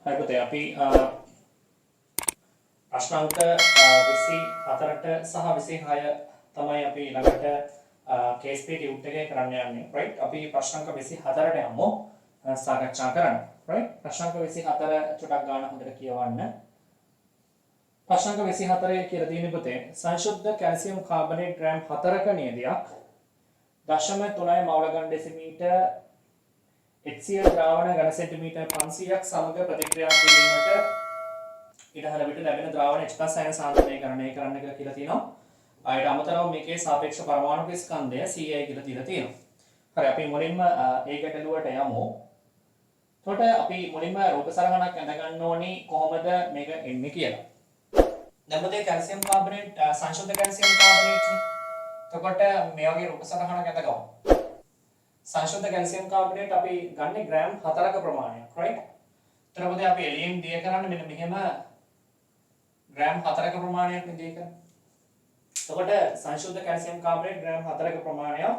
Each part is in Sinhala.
හරි පුතේ අපි ප්‍රශ්න අංක 24ට සහ 26 තමයි අපි ළඟට KSP ටියුට් එකේ කරන්න යන්නේ right අපි ප්‍රශ්න අංක 24ට යමු සාකච්ඡා කරන්න right ප්‍රශ්න අංක 24 චුටක් ගන්න හොඳට කියවන්න ප්‍රශ්න අංක 24 කියලා තියෙන්නේ පුතේ සංශුද්ධ කැල්සියම් කාබනේට් ග්‍රෑම් 4ක නියදයක් 0.3 මවුල ඝන ඩෙසිමීටර් HCl ද්‍රාවණ ඝන සෙන්ටිමීටර් 500ක් සමග ප්‍රතික්‍රියා කිරීමට ඉඩහර විට ලැබෙන ද්‍රාවණ H+ අයන සාන්ද්‍රණීකරණය කරන්න කියලා තියෙනවා. ඊට අමතරව මේකේ සාපේක්ෂ පරමාණු ස්කන්ධය Ci කියලා දීලා තියෙනවා. හරි අපි මුලින්ම ඒ ගැටලුවට යමු. එතකොට අපි මුලින්ම රූප සරහනක් ඇඳ ගන්න ඕනි කොහොමද මේක එන්නේ කියලා. දැන් මොකද කැල්සියම් කාබනේට් සංශුද්ධ කැල්සියම් කාබනේට් නේ. එතකොට මේ වගේ රූප සරහනක් ඇඳ ගමු. සංශුද්ධ කැල්සියම් කාබනේට් අපි ගන්නේ ග්‍රෑම් 4ක ප්‍රමාණයක් right එතන මොකද අපි එළියෙන් දිය කරන්නේ මෙන්න මෙහෙම ග්‍රෑම් 4ක ප්‍රමාණයක් නේ දිය කරන්නේ එතකොට සංශුද්ධ කැල්සියම් කාබනේට් ග්‍රෑම් 4ක ප්‍රමාණයක්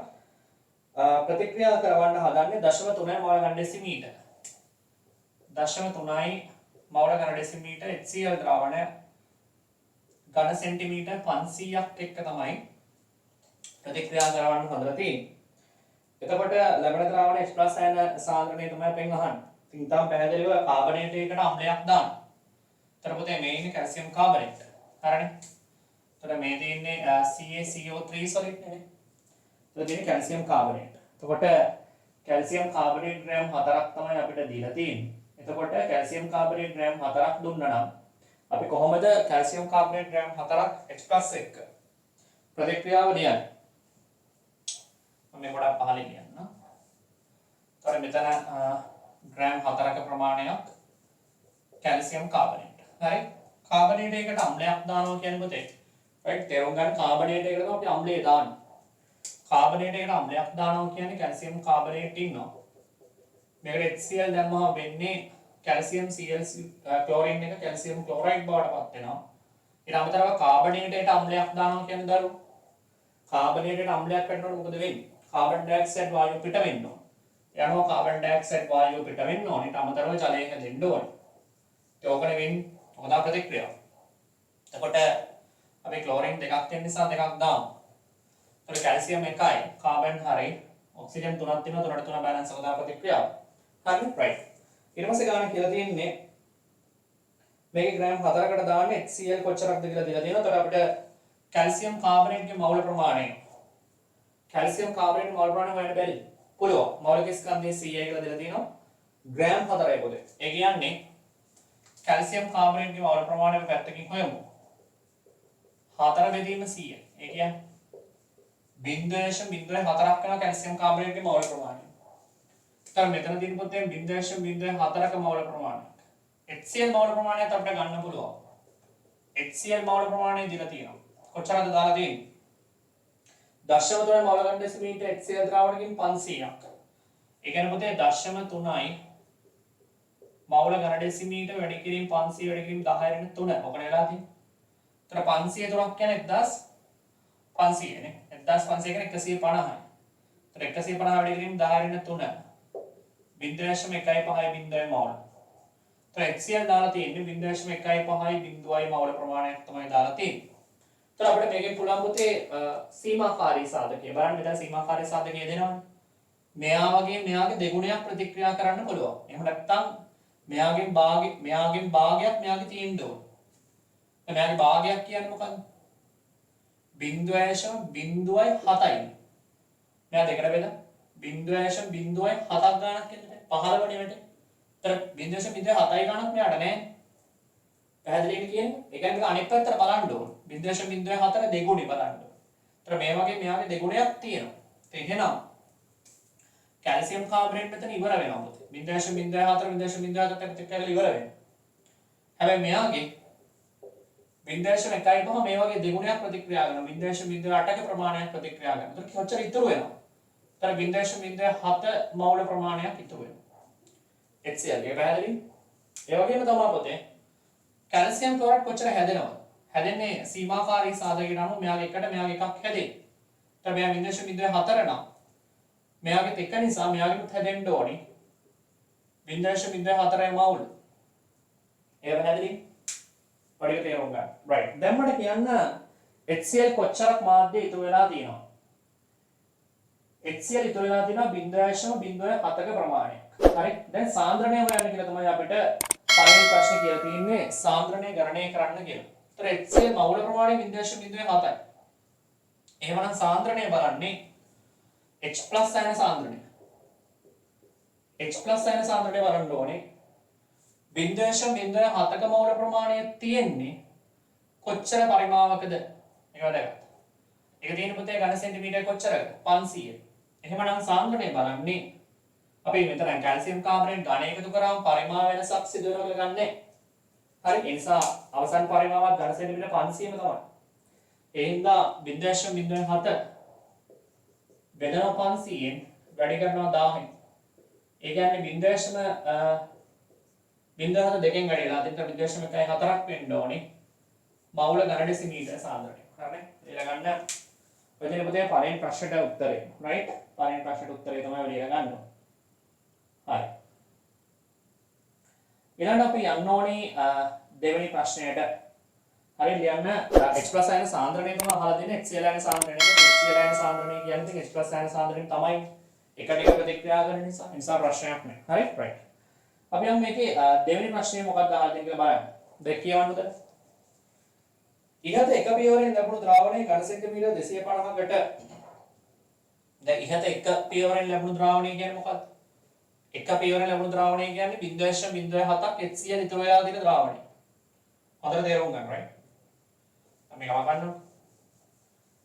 ප්‍රතික්‍රියා කරවන්න හදන්නේ 0.3 මෝල් ඝන ඩෙසිමීටර් 0.3යි මෝල් ඝන ඩෙසිමීටර් HCl ද්‍රාවණය ඝන සෙන්ටිමීටර් 500ක් එක්ක තමයි ප්‍රතික්‍රියා කරවන්න හදලා තියෙන්නේ එතකොට ලැබෙන ද්‍රාවණ H+ අයන සාන්ද්‍රණය තමයි අපෙන් අහන්නේ. ඉතින් තාම පැහැදිලිව කාබනේට් එකකට අම්ලයක් දාන්න. එතකොට පුතේ මේ ඉන්නේ කැල්සියම් කාබනේට්. හරිනේ. එතකොට මේ තියෙන්නේ CaCO3 සොලිඩ් නේ. එතකොට තියෙන්නේ කැල්සියම් කාබනේට්. එතකොට කැල්සියම් කාබනේට් ග්‍රෑම් 4ක් තමයි අපිට දීලා තියෙන්නේ. එතකොට කැල්සියම් කාබනේට් ග්‍රෑම් 4ක් දුන්නා නම් අපි කොහොමද කැල්සියම් කාබනේට් ග්‍රෑම් 4ක් H+ එක්ක ප්‍රතික්‍රියාව ලියන්නේ? मैं गොඩක් පහලින් යන්න. ඒතර මෙතන ග්‍රෑම් 4ක ප්‍රමාණයක් කැල්සියම් කාබනේට්. හරි. කාබනේට් එකකට අම්ලයක් දානවා කියන්නේ මොකද? right තේරුම් ගන්න කාබනේට් එකකට අපි අම්ලය දාන්නේ. කාබනේට් එකට අම්ලයක් දානවා කියන්නේ කැල්සියම් කාබනේට් ඉන්නවා. මේකට HCl දැම්මම වෙන්නේ කැල්සියම් Cl ක්ලෝරින් එක කැල්සියම් ක්ලෝරයිඩ් බවට පත් වෙනවා. ඊට අමතරව කාබනේට් එකට අම්ලයක් දානවා කියන්නේ දරු. කාබනේට් එකට අම්ලයක් වැටෙනකොට මොකද වෙන්නේ? कार्बन डाइऑक्साइड वायु පිට වෙන්න ඕන. යනවා कार्बन डाइऑक्साइड वायु පිට වෙන්න ඕන. ඊට අමතරව ජලය හැදෙන්න ඕන. ඒක ඕකනේ වෙන්නේ. මොකද ප්‍රතික්‍රියාව. එතකොට අපි ක්ලෝරින් දෙකක් තියෙන නිසා දෙකක් දාමු. එතකොට කැල්සියම් 1යි, කාබන් හරි, ඔක්සිජන් 3ක් තියෙනවා. 3ට 3 බැලන්ස් එක දා ප්‍රතික්‍රියාව. හරි right. ඊට පස්සේ ගන්න කියලා තියෙන්නේ මේකේ ග්‍රෑම් 4කට දාන්නේ HCl කොච්චරක්ද කියලා දීලා තියෙනවා. එතකොට අපිට කැල්සියම් කාබනේට්ගේ මවුල ප්‍රමාණය कैल्शियम कार्बोनेट मोल प्रमाण හොයන්න බැරි. පුළුවන්. මෞලික ස්කන්ධයේ Ci කියලා දෙලා තියෙනවා. ග්‍රෑම් 4යි පොතේ. ඒ කියන්නේ කැල්සියම් කාබෝනේට්ගේ මෝල් ප්‍රමාණය අපි පැත්තකින් හොයමු. 4 බෙදීම 100. ඒ කියන්නේ 0.04ක් වෙනවා කැල්සියම් කාබෝනේට්ගේ මෝල් ප්‍රමාණය. ඊට මෙතන තියෙන පොතේ 0.04ක මෝල් ප්‍රමාණයක්. HCl මෝල් ප්‍රමාණයත් අපිට ගන්න පුළුවන්. HCl මෝල් ප්‍රමාණය දීලා තියෙනවා. කොච්චරද දාලා තියෙන්නේ? 0.3 මෝල් ඝන ඩෙසිමීටර් HCl ද්‍රාවණකින් 500ක්. ඒ කියන්නේ පුතේ 0.3යි මෝල් ඝන ඩෙසිමීටර් වැඩි කිරීම 500 වැඩි කිරීම 10 රින් 3. ඔකනේ වෙලා තියෙන්නේ. ඒතර 503ක් කියන්නේ 1500 නේ. 1500 කියන්නේ 150යි. ඒතර 150 වැඩි කිරීම 10 රින් 3. 0.15 මෝල්. ඒතර HCl දාලා තියෙන්නේ 0.15 මෝල් ප්‍රමාණයක් තමයි දාලා තියෙන්නේ. तो අපිට මේකෙන් පුළුවන් පුතේ සීමාකාරී සාධකය බලන්න මෙතන සීමාකාරී සාධකය දෙනවනේ මෙයා වගේ මෙයාගේ දෙගුණයක් ප්‍රතික්‍රියා කරන්න පුළුවන් එහෙම නැත්නම් මෙයාගෙන් භාගයක් මෙයාගේ තියෙන්න ඕන මෙයාගේ භාගයක් කියන්නේ මොකක්ද 0.07යි මෙයා දෙකට බෙදලා 0.07ක් ගණනක් කියන්නේ 15 නෙමෙයි ඒතර 0.07යි ගණනක් මෙයාට නෑ පැහැදිලිද කියන්නේ? ඒ කියන්නේ අනෙක් පැත්තට බලන්න ඕන. 0.04 දෙගුණේ බලන්න ඕන. ඒතර මේ වගේ මෙයාගේ දෙගුණයක් තියෙනවා. ඒ එහෙනම් කැල්සියම් කාබනේට් මෙතන ඉවර වෙනවා පුතේ. 0.04 ප්‍රතික්‍රියාවල ඉවර වෙනවා. හැබැයි මෙයාගේ 0.1යි කොහොම මේ වගේ දෙගුණයක් ප්‍රතික්‍රියා කරනවා. 0.08ක ප්‍රමාණයක් ප්‍රතික්‍රියා කරනවා. ඒතර කොච්චර ඉතුරු වෙනවද? ඒතර 0.07 මෝල් ප්‍රමාණයක් ඉතුරු වෙනවා. HCl එක පැහැදිලි? ඒ වගේම තමයි පුතේ कैल्शियम क्लोराइड කොච්චර හැදෙනවද? හැදෙන්නේ සීමාකාරී සාධකයකට අනුව මෙයාගේ එකට මෙයාගේ එකක් හැදෙන්නේ. ඒතර මෙයා 0.04 නම් මෙයාගෙත් එක නිසා මෙයාගෙත් හැදෙන්න ඕනි 0.04 මවුල්. ඒක පැහැදිලි? පරිව තේරුම් ගන්න. right. දැන් මට කියන්න HCl කොච්චරක් මාධ්‍ය ඉතුරු වෙලා තියෙනවා? HCl ඉතුරු වෙලා තියෙනවා 0.07ක ප්‍රමාණයක්. හරි. දැන් සාන්ද්‍රණය හොයන්න කියලා තමයි අපිට පළවෙනි ප්‍රශ්නේ කියලා තියෙන්නේ සාන්ද්‍රණය ගණනය කරන්න කියලා. ඒතර HCl මවුල ප්‍රමාණය 0.07යි. එහෙමනම් සාන්ද්‍රණය බලන්නේ H+ අයන සාන්ද්‍රණය. H+ අයන සාන්ද්‍රණය බලන්න ඕනේ 0.07ක මවුල ප්‍රමාණය තියෙන්නේ කොච්චර පරිමාවකද? මේක වැදගත්. ඒක තියෙන පුතේ ඝන සෙන්ටිමීටර් කොච්චරද? 500. එහෙමනම් සාන්ද්‍රණය බලන්නේ අපි මෙතන කැල්සියම් කාබනේට් ඝන එකතු කරාම පරිමාව වෙනසක් සිදු වෙනවා කියලා ගන්නෑ. හරි. ඒ නිසා අවසන් පරිමාවක් ඝන සෙන්ටිමීටර් 500ම තමයි. ඒ හින්දා 0.07 බෙදනවා 500න් වැඩි කරනවා 1000න්. ඒ කියන්නේ 0.07 දෙකෙන් වැඩි වෙලා තියෙන 0.14ක් වෙන්න ඕනේ. මවුල ඝන ඩෙසිමීටර් සාන්ද්‍රණය. හරිනේ? ඊළඟට ඔය දෙන පුතේ පළවෙනි ප්‍රශ්නට උත්තරේ. right? පළවෙනි ප්‍රශ්නට උත්තරේ තමයි ඔය ලියලා ගන්න ඕනේ. හරි. ඊළඟට අපි යන්න ඕනේ දෙවෙනි ප්‍රශ්නයට. හරි ලියන්න H+ අයන සාන්ද්‍රණය තමයි අහලා තියෙන්නේ HCl අයන සාන්ද්‍රණය. HCl අයන සාන්ද්‍රණය කියන්නේ H+ අයන සාන්ද්‍රණය තමයි එකට එක ප්‍රතික්‍රියා කරන නිසා ප්‍රශ්නයක් නෑ. හරි? right. අපි යමු මේකේ දෙවෙනි ප්‍රශ්නේ මොකක්ද අහලා තියෙන්නේ කියලා බලන්න. දෙක කියවන්නද? ඉහත එක පියවරෙන් ලැබුණු ද්‍රාවණය ඝන සෙන්ටිමීටර් 250කට දැන් ඉහත එක පියවරෙන් ලැබුණු ද්‍රාවණය කියන්නේ මොකක්ද? එක පියවරෙන් ලැබුණු ද්‍රාවණය කියන්නේ 0.07ක් HCl ඉතුරු වෙලා තියෙන ද්‍රාවණය. හතර තේරුම් ගන්න right. මේක වගන්න.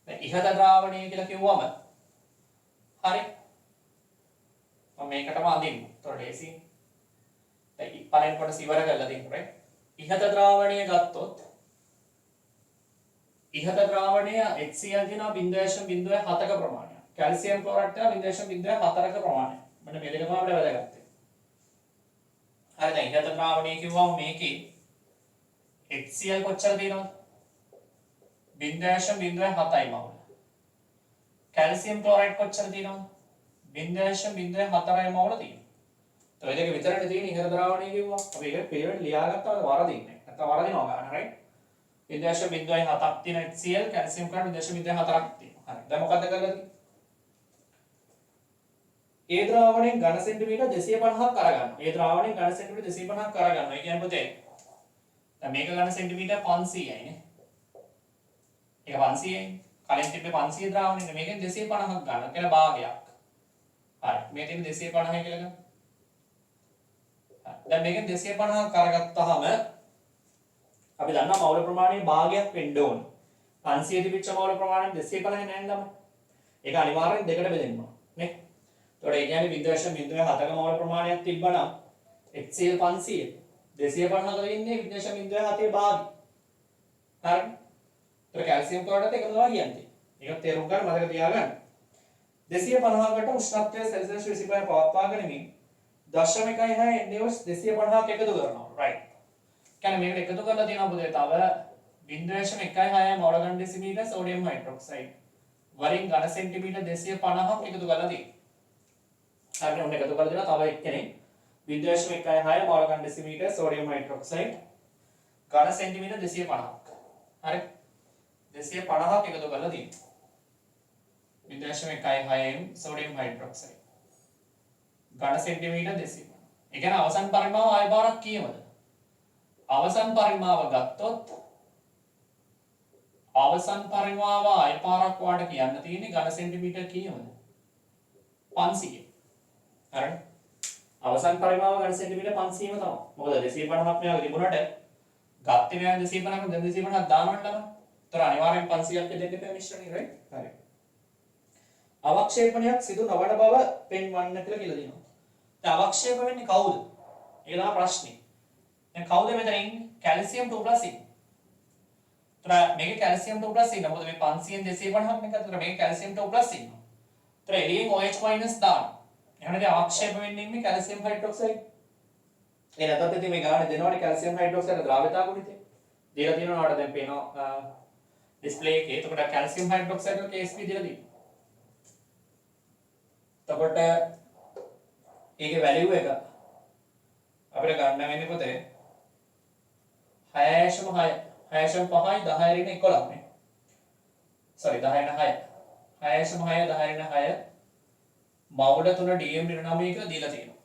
දැන් ඉහත ද්‍රාවණය කියලා කිව්වම හරි. මම මේකටම අදින්න. ඒතකොට AC දැන් පළවෙනි කොටස ඉවර කරලා දෙන්න right. ඉහත ද්‍රාවණය ගත්තොත් ඉහත ද්‍රාවණය HCl දිනා 0.07ක ප්‍රමාණයක්. කැල්සියම් ක්ලෝරයිඩ් දිනා 0.04ක ප්‍රමාණයක්. මෙන්න මේ දෙකම අපිට වැදගත්. හරි දැන් ඉහත ද්‍රාවණය කිව්වම මේකේ HCl කොච්චර තියෙනවද? 0.07යි මවුල. කැල්සියම් ක්ලෝරයිඩ් කොච්චර තියෙනවද? 0.04යි මවුල තියෙනවා. તો ඒ දෙක විතරනේ තියෙන ඉහත ද්‍රාවණය කිව්වා. අපි ඒක පිළිවෙල ලියාගත්තා වරදින්නේ. නැත්නම් වරදිනවා ගන්න right. 0.07ක් තියෙන HCl කැල්සියම් ක්ලෝරයිඩ් 0.04ක් තියෙනවා. හරි. දැන් මොකද කරලා තියෙන්නේ? ඒ ද්‍රාවණයෙන් ඝන සෙන්ටිමීටර් 250ක් අරගන්නවා. ඒ ද්‍රාවණයෙන් ඝන සෙන්ටිමීටර් 250ක් අරගන්නවා. ඒ කියන්නේ පුතේ දැන් මේක ඝන සෙන්ටිමීටර් 500යි නේ. ඒක 500යි. කලින් තිබ්බේ 500 ද්‍රාවණයෙන් මේකෙන් 250ක් ගන්නවා කියලා භාගයක්. හරි. මේ තියෙන 250යි කියලා ගන්න. හරි. දැන් මේකෙන් 250ක් අරගත්තාම අපි දන්නවා මවුල ප්‍රමාණයේ භාගයක් වෙන්න ඕනේ. 500 තිබිච්ච මවුල ප්‍රමාණය 250 නෑ නේද? ඒක අනිවාර්යෙන් දෙකට බෙදෙන්න ඕනේ නේ. එතකොට ඒ කියන්නේ 0.07ක මවුල ප්‍රමාණයක් තිබ්බනම් HCl 500 250ක ඉන්නේ 0.07 භාගය. හරි. ඒතර කැල්සියම් ක්ලෝරයිඩ් එකම තමයි කියන්නේ. ඒක තේරුම් ගන්න මතක තියාගන්න. 250කට උෂ්ණත්වය සෙල්සියස් 25 පවත්වාගෙන ඉමින් 0.6 NaOH 250ක් එකතු කරනවා. right. කියන්නේ මේකට එකතු කරලා තියෙනවා පුතේ තව 0.16 මෝල් ඝන ඩෙසිමීටර් සෝඩියම් හයිඩ්‍රොක්සයිඩ් වරින් ඝන සෙන්ටිමීටර් 250ක් එකතු කරලා තියෙනවා. හරිනේ ඔන්න එකතු කරලා දෙනවා තව එක්කෙනෙක් 0.16 මෝල් ඝන ඩෙසිමීටර් සෝඩියම් හයිඩ්‍රොක්සයිඩ් ඝන සෙන්ටිමීටර් 250ක්. හරි 250ක් එකතු කරලා තියෙනවා. 0.16 සෝඩියම් හයිඩ්‍රොක්සයිඩ් ඝන සෙන්ටිමීටර් 250. ඒ කියන්නේ අවසන් පරිමාව ආය බාරක් කීයමද? අවසන් පරිමාව ගත්තොත් අවසන් පරිමාව ආය පාරක් වාට කියන්න තියෙන්නේ ඝන සෙන්ටිමීටර් කීයමද? 500. හරිද? අවසන් පරිමාව ඝන සෙන්ටිමීටර් 500ම තමයි. මොකද 250ක් මෙයාගේ තිබුණාට ගත්තේ මෙයා 250ක් දැන් 250ක් දානවට තමයි. ඒතර අනිවාර්යෙන් 500ක් දෙන්න එපා මිශ්‍රණය right? හරි. අවක්ෂේපණයක් සිදු නොවන බව පෙන්වන්න කියලා දෙනවා. දැන් අවක්ෂේප වෙන්නේ කවුද? ඒක තමයි ප්‍රශ්නේ. දැන් කවුද මෙතන ඉන්නේ? කැල්සියම් 2+ ඉන්නේ. ඒතර මේකේ කැල්සියම් 2+ ඉන්නවා. මොකද මේ 500න් 250ක් මේක. ඒතර මේකේ කැල්සියම් 2+ ඉන්නවා. ඒතර එළියෙන් OH- දාන්න. එහෙනම් අවක්ෂේප වෙන්නේ ඉන්නේ කැල්සියම් හයිඩ්‍රොක්සයිඩ්. ඒ නැත්නම් ඉතින් මේ ගානේ දෙනවනේ කැල්සියම් හයිඩ්‍රොක්සයිඩ් ද්‍රාව්‍යතා ගුණිතය. දීලා තියෙනවා නේද දැන් පේනවා ඩිස්ප්ලේ එකේ. එතකොට කැල්සියම් හයිඩ්‍රොක්සයිඩ් වල KSP දීලා තියෙනවා. එතකොට ඒකේ වැලියු එක අපිට ගන්න වෙන්නේ පුතේ 6.6 6.5 10 රින 11 නේ. sorry 10 රින 6. 6.6 10 රින 6 මවුල 3 DM ඍණ 9 කියලා දීලා තියෙනවා.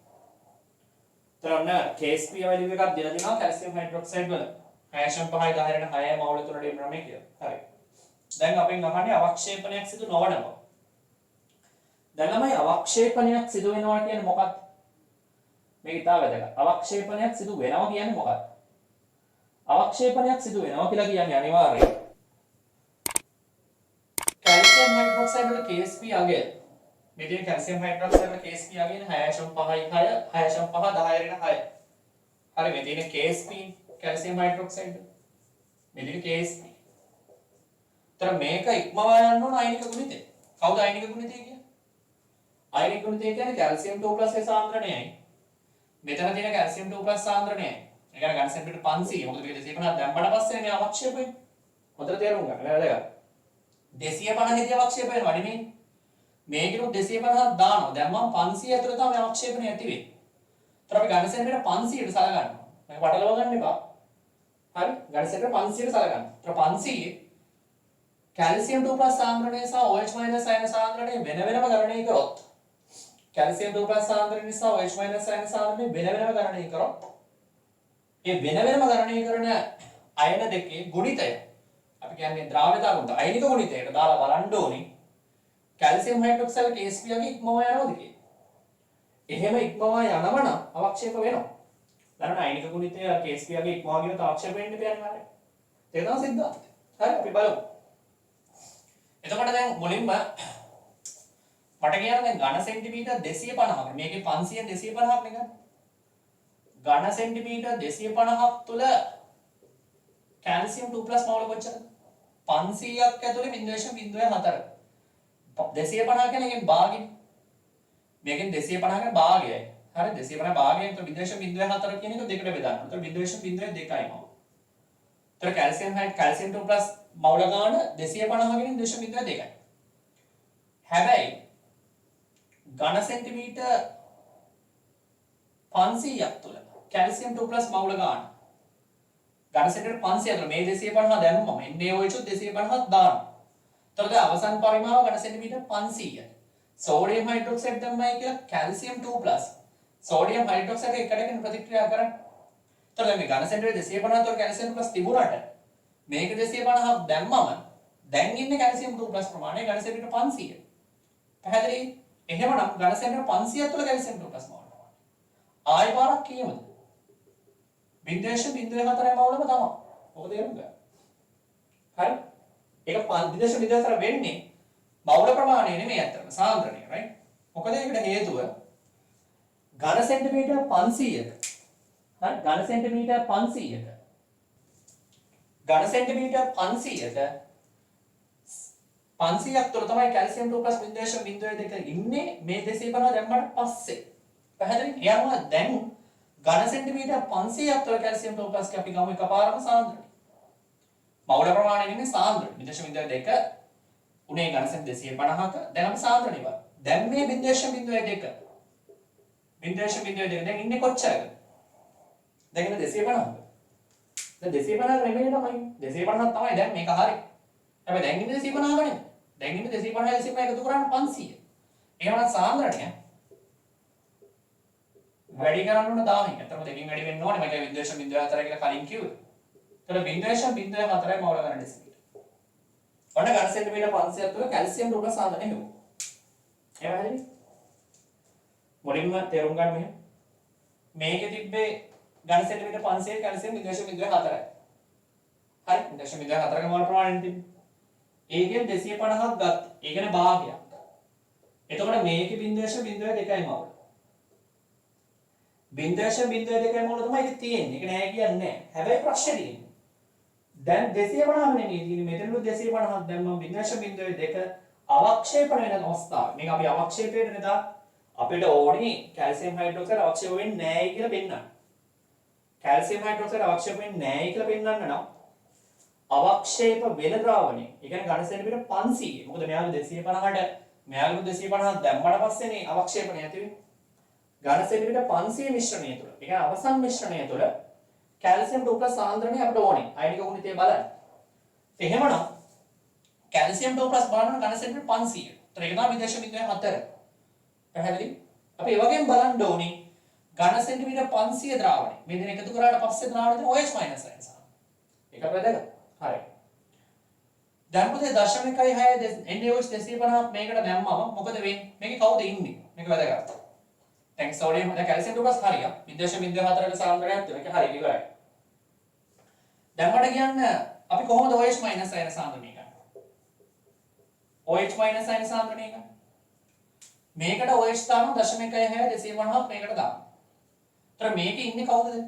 එතන ඔන්න KSP වැලියු එකක් දීලා තියෙනවා කැල්සියම් හයිඩ්‍රොක්සයිඩ් වල. 6.5 10 රින 6 මවුල 3 DM ඍණ 9 කියලා. හරි. දැන් අපෙන් අහන්නේ අවක්ෂේපණයක් සිදු නොවන බව. දැන් ළමයි අවක්ෂේපණයක් සිදු වෙනවා කියන්නේ මොකක්ද? මේක ඉතාල වැදගත්. අවක්ෂේපණයක් සිදු වෙනවා කියන්නේ මොකක්ද? අවක්ෂේපණයක් සිදු වෙනවා කියලා කියන්නේ අනිවාර්යයෙන් කැල්සියම් හයිඩ්‍රොක්සයිඩ් වල KSP අගය. මේ තියෙන කැල්සියම් හයිඩ්‍රොක්සයිඩ් වල KSP අගය 6.5යි 6 6.5 10 රින 6. හරි මේ තියෙන KSP කැල්සියම් හයිඩ්‍රොක්සයිඩ්. මේ තියෙන KSP. තර මේක ඉක්මවා යන්න ඕන අයනික ගුණිතය. කවුද අයනික ගුණිතය කියන්නේ? අයනික ගුණිතය කියන්නේ කැල්සියම් 2+ ගේ සාන්ද්‍රණයයි. මෙතන තියෙන කැල්සියම් 2+ සාන්ද්‍රණයයි. ඒ කියන්නේ ගන්න සෙන්ටිමීටර් 500. මොකද මේක 250 දැම්මට පස්සේ මේ අවක්ෂේප වෙන්නේ. හොඳට තේරුම් ගන්න. වැදගත්. 250 දී අවක්ෂේප වෙනවා නෙමෙයි. මේකිනුත් 250ක් දානවා. දැන් මම 500 ඇතුළේ තමයි අවක්ෂේපණය ඇති වෙන්නේ. ඒතර අපි ගන්න සෙන්ටිමීටර් 500ට සලකනවා. මේක පටලවා ගන්න එපා. හරි? ගන්න සෙන්ටිමීටර් 500ට සලකන්න. ඒතර 500 කැල්සියම් 2+ සාන්ද්‍රණය සහ OH- අයන සාන්ද්‍රණය වෙන වෙනම ගණනය කරොත් කැල්සියම් 2+ සාන්ද්‍රණය සහ OH- අයන සාන්ද්‍රණය වෙන වෙනම ගණනය කරොත් ඒ වෙන වෙනම ගණනය කරන අයන දෙකේ ගුණිතය අපි කියන්නේ ද්‍රාව්‍යතා ගුණිතය අයනික ගුණිතයට දාලා බලන්න ඕනේ කැල්සියම් හයිඩ්‍රොක්සයිඩ් KSP යගේ ඉක්මවා යනවද කියලා. එහෙම ඉක්මවා යනවනම් අවක්ෂේප වෙනවා. බලන්න අයනික ගුණිතය KSP යගේ ඉක්මවා ගියොත් අවක්ෂේප වෙන්න බෑනේ මාරේ. ඒක තමයි සිද්ධාන්තය. හරි අපි බලමු. එතකොට දැන් මුලින්ම මට කියන්න දැන් ඝන සෙන්ටිමීටර් 250ක් මේකේ 500 250ක් නේ ගන්න. ඝන සෙන්ටිමීටර් 250ක් තුල කැල්සියම් 2+ මවුල කොච්චරද? 500ක් ඇතුලේ 0.04. 250 කියන්නේ එකෙන් භාගයනේ. මේකෙන් 250 කියන්නේ භාගයයි. හරි 250 භාගයෙන් 0.04 කියන එක දෙකට බෙදන්න. ඒතර 0.02යි මම. ඒතර කැල්සියම් 2+ මවුල ගාන 250 ගෙනින් 0.02යි. හැබැයි ඝන සෙන්ටිමීටර් 500ක් තුල කැල්සියම් 2+ මවුල ගාන ඝන සෙන්ටිමීටර් 500 තුල මේ 250 දැම්මම NaOH 250ක් දානවා. එතකොට අවසන් පරිමාව ඝන සෙන්ටිමීටර් 500යි. සෝඩියම් හයිඩ්‍රොක්සයිඩ් දැම්මයි කියලා කැල්සියම් 2+ සෝඩියම් හයිඩ්‍රොක්සයිඩ් එකටගෙන ප්‍රතික්‍රියා කරන්නේ. එතකොට මේ ඝන සෙන්ටිමීටර් 250 තුල කැල්සියම් 2+ තිබුණාට මේක 250ක් දැම්මම දැන් ඉන්නේ කැල්සියම් 2+ ප්‍රමාණය ඝන සෙන්ටිමීටර් 500. පැහැදිලි? එහෙමනම් ඝන සෙන්ටිමීටර් 500 තුල කැල්සියම් 2+ මවුල. ආයි පාරක් කියමුද? 0.04 මවුලම තමයි. ඔක තේරුම් ගන්න. හරි? ඒක 0.04 වෙන්නේ මවුල ප්‍රමාණය නෙමෙයි අතරම සාන්ද්‍රණය, right? මොකද ඒකට හේතුව ඝන සෙන්ටිමීටර් 500ක හරි ඝන සෙන්ටිමීටර් 500ක ඝන සෙන්ටිමීටර් 500ක 500ක් තුළ තමයි කැල්සියම් 2+ 0.02 ඉන්නේ මේ 250 දැම්මට පස්සේ. පැහැදිලි? එයාම දැන් ඝන සෙන්ටිමීටර් 500ක් තුළ කැල්සියම් 2+ අපි ගමු එකපාරම සාන්ද්‍රණය. මවුල ප්‍රමාණය නෙමෙයි සාන්ද්‍රණය. 0.02 උනේ ඝන සෙන්ටිමීටර් 250ක දැන් අපි සාන්ද්‍රණය බලමු. දැන් මේ 0.02 දැන් ඉන්නේ කොච්චරද? දැන් ඉන්නේ 250ක. දැන් 250ක නෙමෙයි තමයි. 250ක් තමයි දැන් මේක හරි. හැබැයි දැන් ඉන්නේ 250ක නෙමෙයි. දැන් ඉන්නේ 250 250 එකතු කරාම 500. එහෙනම් සාන්ද්‍රණය වැඩි කරන්න ඕන 1000ක්. අතම දෙකකින් වැඩි වෙන්න ඕනේ. මම 0.04 කියලා කලින් කිව්වා. ඒතර 0.04යි මවුල ගන්න ඩෙසිමීටර්. ඔන්න ඝන සෙන්ටිමීටර් 500ක් තුළ කැල්සියම් 2+ සාන්ද්‍රණය හෙව්වා. එහෙම හරිද? මුලින්ම තේරුම් ගන්න මෙහෙම. මේකේ තිබ්බේ ඝන සෙන්ටිමීටර් 500 කැල්සියම් 0.04යි. හරි 0.04ක මවුල ප්‍රමාණය තිබ්බේ. ඒකෙන් 250ක් ගත්තා. ඒ කියන්නේ භාගයක්. එතකොට මේකේ 0.02යි මවුල. 0.02යි මවුල තමයි ඒක තියෙන්නේ. ඒක නෑ කියන්නේ නෑ. හැබැයි ප්‍රශ්නේ තියෙන්නේ. දැන් 250ක් නෙමෙයි තියෙන්නේ. මෙතනලු 250ක් දැම්මම 0.02 අවක්ෂේපණ වෙන අවස්ථාව. මේක අපි අවක්ෂේපයට නේද? අපිට ඕනේ කැල්සියම් හයිඩ්‍රොක්සයිඩ් අවක්ෂේප වෙන්නේ නෑයි කියලා පෙන්නන්න. කැල්සියම් හයිඩ්‍රොක්සයිඩ් අවක්ෂේප වෙන්නේ නෑයි කියලා පෙන්නන්න නම් අවක්ෂේප වෙන ද්‍රාවණය. ඒ කියන්නේ ඝන සෙන්ටිමීටර් 500. මොකද මෙයාගේ 250ට මෙයාගේ 250ක් දැම්මට පස්සේනේ අවක්ෂේපණය ඇති වෙන්නේ. ඝන සෙන්ටිමීටර් 500 මිශ්‍රණය තුළ. ඒ කියන්නේ අවසන් මිශ්‍රණය තුළ කැල්සියම් 2+ සාන්ද්‍රණය අපිට ඕනේ අයනික ගුණිතය බලන්න. එහෙමනම් කැල්සියම් 2+ බලන්න ඝන සෙන්ටිමීටර් 500. ඒතර ඒක තමයි 0.4. පැහැදිලි? අපි ඒ වගේම බලන්න ඕනේ ඝන සෙන්ටිමීටර් 500 ද්‍රාවණය. මේ දෙන එකතු කරාට පස්සේ ද්‍රාවණය තියෙන OH- අයන සහ. ඒක වැදගත්. හරි. දැන් පුතේ 0.6 NaOH 250ක් මේකට දැම්මම මොකද වෙන්නේ? මේකේ කවුද ඉන්නේ? මේක වැදගත්. දැන් සෝඩියම් දැන් කැල්සියම් 2+ හරිය. 0.04ක සාන්ද්‍රණයක් තියෙනවා. ඒක හරිය ඉවරයි. දැන් මට කියන්න අපි කොහොමද OH- අයන සාන්ද්‍රණය ගන්නේ? OH- අයන සාන්ද්‍රණය ගන්නේ. මේකට OH දානවා 0.6 250ක් මේකට දානවා. ඒතර මේකේ ඉන්නේ කවුද?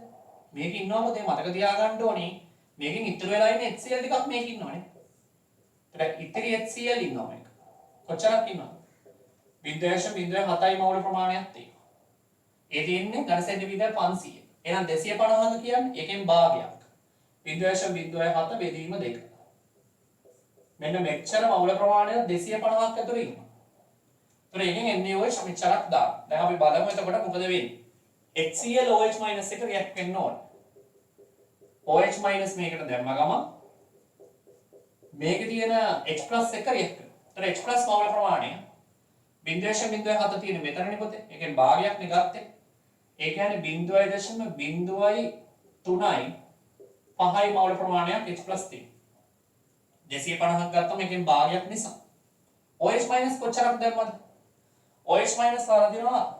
මේකේ ඉන්නවා මොකද මතක තියාගන්න ඕනේ. මේකෙන් ඉතුරු වෙලා ඉන්නේ HCl ටිකක් මේකේ ඉන්නවනේ. ඒතර ඉතිරි HCl ඉන්නවා මේක. කොච්චරක් ඉන්නවද? 0.07යි මෝල් ප්‍රමාණයක් තියෙනවා. ඒ තියෙන්නේ ඝන සෙන්ටිමීටර් 500. එහෙනම් 250ක කියන්නේ එකෙන් භාගයක්. 0.07 බෙදීම 2. මෙන්න මෙච්චර මෝල් ප්‍රමාණය 250ක් ඇතුළේ ඉන්නවා. ඒතර එකෙන් NaOH මෙච්චරක් දාන්න. දැන් අපි බලමු එතකොට මොකද වෙන්නේ? HCl OH- එක රියැක්ට් වෙන්න ඕන. OH- මේකට දැම්ම ගමන් මේකේ තියෙන H+ එක රියැක්ට් වෙනවා. ඒතර H+ මෝල් ප්‍රමාණය 0.07 තියෙන මෙතනනේ පොතේ. ඒකෙන් භාගයක් නේ ගත්තේ. ඒ කියන්නේ 0.03යි 5යි මෝල් ප්‍රමාණයක් H+ තියෙනවා. 250ක් ගත්තම එකෙන් භාගයක් නිසා. OH- කොච්චරක් දැම්මද? OH- වල තියෙනවා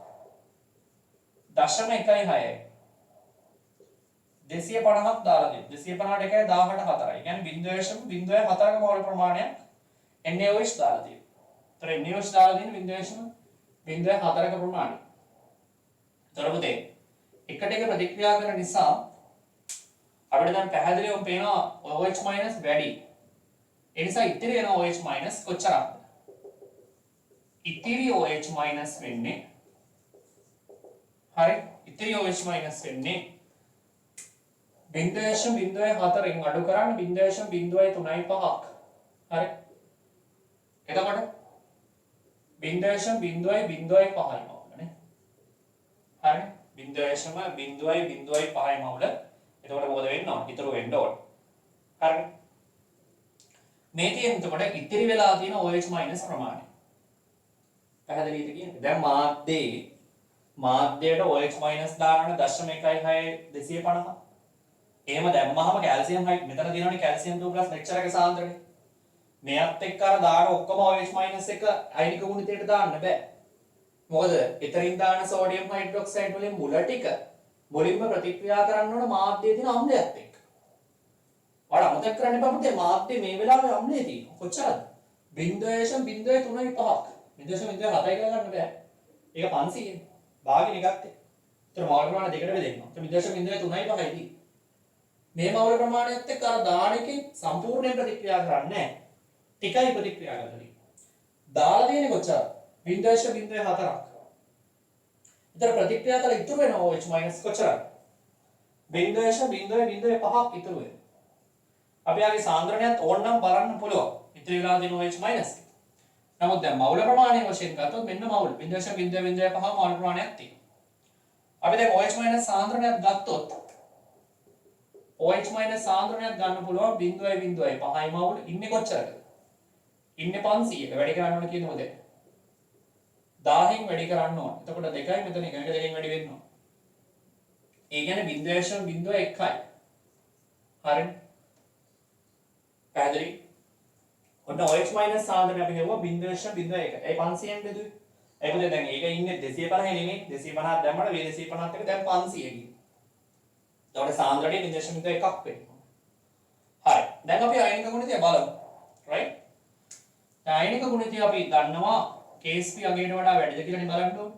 0.16යි 250ක් දාලා දෙන්න. 250ට එකයි 18 4යි. කියන්නේ 0.04ක මෝල් ප්‍රමාණයක් NaOH දාලා තියෙනවා. ඒතර NaOH දාලා දෙන 0.04ක ප්‍රමාණය. ඒතර පුතේ එකට එක ප්‍රතික්‍රියා කරන නිසා අපිට දැන් පැහැදිලිවම පේනවා OH- වැඩි. ඒ නිසා ඉතිරි වෙන OH- කොච්චරක්ද? ඉතිරි OH- වෙන්නේ හරි ඉතිරි OH- වෙන්නේ 0.04න් අඩු කරන්න 0.035ක්. හරි. එතකොට 0.005යි මවුලනේ. හරි. 0.005යි මවුල. එතකොට මොකද වෙන්න ඕන? ඉතුරු වෙන්න ඕන. හරි. මේ තියෙන එතකොට ඉතිරි වෙලා තියෙන OH- ප්‍රමාණය. පැහැදිලිද කියන්නේ? දැන් මාධ්‍යයට OH- දාන්න 0.16 250. එහෙම දැම්මහම කැල්සියම් හයි මෙතන තියෙනවනේ කැල්සියම් 2+ මෙච්චරක සාන්ද්‍රණය. මෙයත් එක්ක අර දාන ඔක්කොම OH- එක අයනික ගුණිතයට දාන්න බෑ. මොකද එතරින් දාන සෝඩියම් හයිඩ්‍රොක්සයිඩ් වලින් මුල ටික මුලින්ම ප්‍රතික්‍රියා කරන්න ඕන මාධ්‍යයේ තියෙන අම්ලයත් එක්ක. ඔයාලා අමතක කරන්න එපා පුතේ මාධ්‍ය මේ වෙලාවේ අම්ලයේ තියෙනවා. කොච්චරද? 0.035ක්. 0.07යි කියලා ගන්න බෑ. ඒක 500නේ. භාගෙනේ ගත්තේ. ඒතර මෝල් ප්‍රමාණය දෙකට බෙදෙන්න. 0.035යි තියෙන්නේ. මේ මවුල ප්‍රමාණයත් එක්ක අර දාන එකේ සම්පූර්ණයෙන් ප්‍රතික්‍රියා කරන්නේ නැහැ. ටිකයි ප්‍රතික්‍රියා කරන්නේ. දාලා තියෙන්නේ කොච්චරද? 0.04ක්. ඒතර ප්‍රතික්‍රියා කළ ඉතුරු වෙන OH- කොච්චරද? 0.005ක් ඉතුරු වෙනවා. අපි ආගේ සාන්ද්‍රණයත් ඕනනම් බලන්න පුළුවන්. ඉතිරි වෙලා තියෙන OH-. නමුත් දැන් මවුල ප්‍රමාණය වශයෙන් ගත්තොත් මෙන්න මවුල 0.005 මවුල ප්‍රමාණයක් තියෙනවා. අපි දැන් OH- සාන්ද්‍රණයත් ගත්තොත් OH- සාන්ද්‍රණයක් ගන්න පුළුවන් 0.05යි මවුල ඉන්නේ කොච්චරද? ඉන්නේ 500ක. වැඩි කරන්න ඕන කියන්නේ මොකද? 1000න් වැඩි කරන්න ඕන. එතකොට 2යි මෙතන 1 2කින් වැඩි වෙන්න ඕන. ඒ කියන්නේ 0.01යි. හරි. පැහැදිලි? ඔන්න OH- සාන්ද්‍රණය අපි හෙවුවා 0.01. ඒ 500න් බෙදුවේ. ඒකද දැන් ඒක ඉන්නේ 250 නෙමෙයි. 250ක් දැම්මම මේ 250ත් එක දැන් 500 ගිහින්. එතකොට සාන්ද්‍රණය 0.1ක් වෙනවා. හරි. දැන් අපි අයනික ගුණිතය බලමු. right? අයනික ගුණිතය අපි දන්නවා KSP අගයට වඩා වැඩිද කියලා නේ බලන්න ඕනේ.